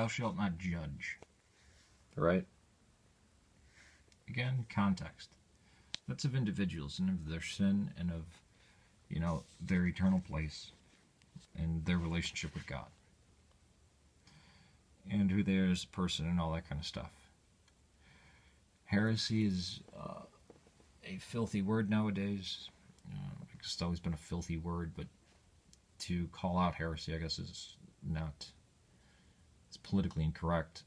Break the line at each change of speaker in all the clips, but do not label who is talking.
Thou shalt not judge. Right? Again, context. That's of individuals and of their sin and of, their eternal place and their relationship with God. And who they are as a person and all that kind of stuff. Heresy is a filthy word nowadays. It's always been a filthy word, but to call out heresy, I guess, is not. It's politically incorrect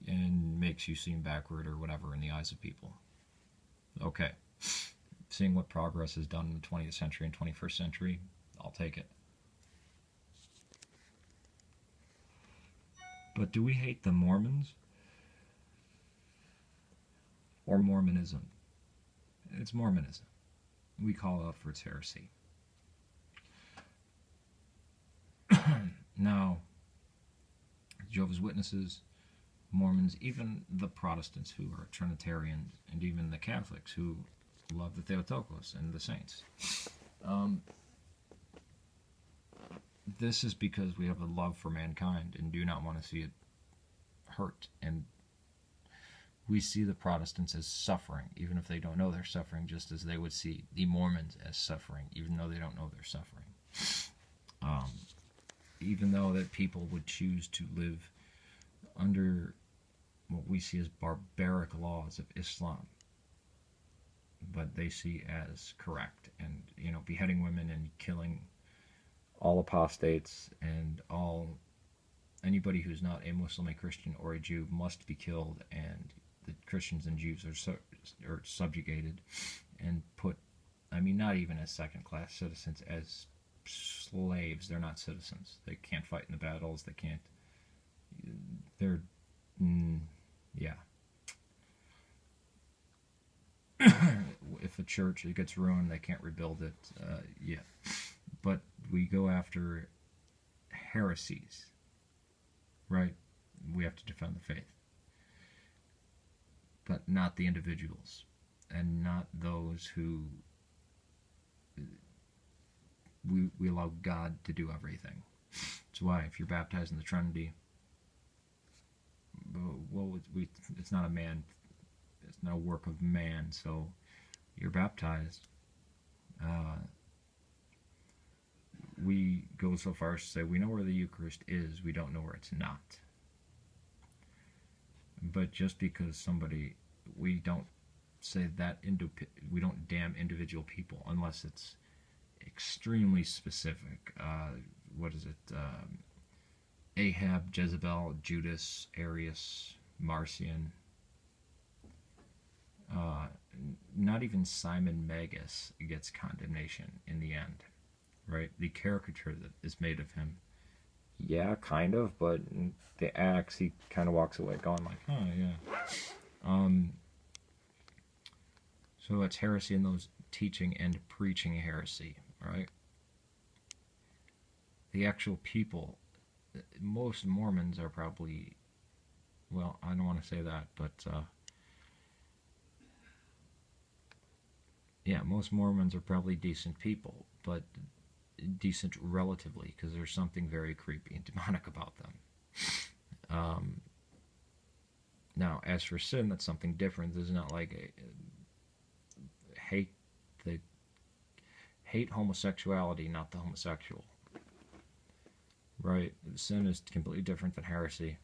and makes you seem backward or whatever in the eyes of people. Okay. Seeing what progress is done in the 20th century and 21st century, I'll take it. But do we hate the Mormons? Or Mormonism? It's Mormonism. We call out for its heresy. Now, Jehovah's Witnesses, Mormons, even the Protestants who are Trinitarians, and even the Catholics who love the Theotokos and the saints. This is because we have a love for mankind and do not want to see it hurt. And we see the Protestants as suffering, even if they don't know they're suffering, just as they would see the Mormons as suffering, even though they don't know they're suffering. Even though that people would choose to live under what we see as barbaric laws of Islam, but they see as correct, and beheading women and killing all apostates and anybody who's not a Muslim, a Christian, or a Jew must be killed, and the Christians and Jews are subjugated and put, not even as second-class citizens, as slaves. They're not citizens. They can't fight in the battles. They can't. They're, yeah. If a church gets ruined, they can't rebuild it. Yeah. But we go after heresies, right? We have to defend the faith. But not the individuals, and not those who we allow God to do everything. That's why if you're baptized in the Trinity, well, it's not a man, it's not a work of man, so you're baptized. We go so far as to say we know where the Eucharist is, we don't know where it's not. But just because we don't say that, we don't damn individual people unless it's extremely specific. What is it? Ahab, Jezebel, Judas, Arius, Marcion. Not even Simon Magus gets condemnation in the end, right? The caricature that is made of him. Yeah, kind of, but in the Acts, he kind of walks away going like, oh, yeah. So it's heresy in those teaching and preaching heresy, right? The actual people, most Mormons are probably, well, I don't want to say that, but, yeah, most Mormons are probably decent people, but decent relatively, because there's something very creepy and demonic about them. Now, as for sin, that's something different. This is not like hate homosexuality, not the homosexual. Right? Sin is completely different than heresy.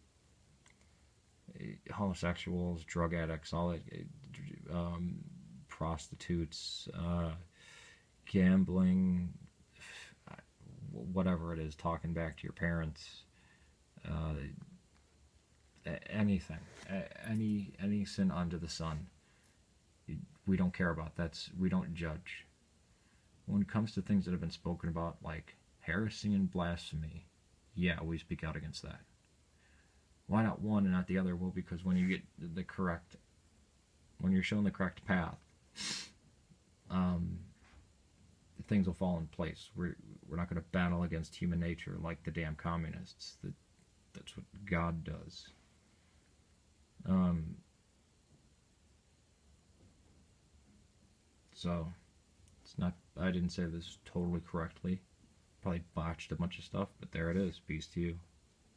Homosexuals, drug addicts, all that, prostitutes, gambling, whatever it is, talking back to your parents, anything, any sin under the sun, we don't care about. We don't judge. When it comes to things that have been spoken about, like heresy and blasphemy, yeah, we speak out against that. Why not one and not the other? Well, because when you get when you're shown the correct path, things will fall in place. We're not going to battle against human nature like the damn communists. That's what God does. So it's not. I didn't say this totally correctly. Probably botched a bunch of stuff, but there it is. Peace to you.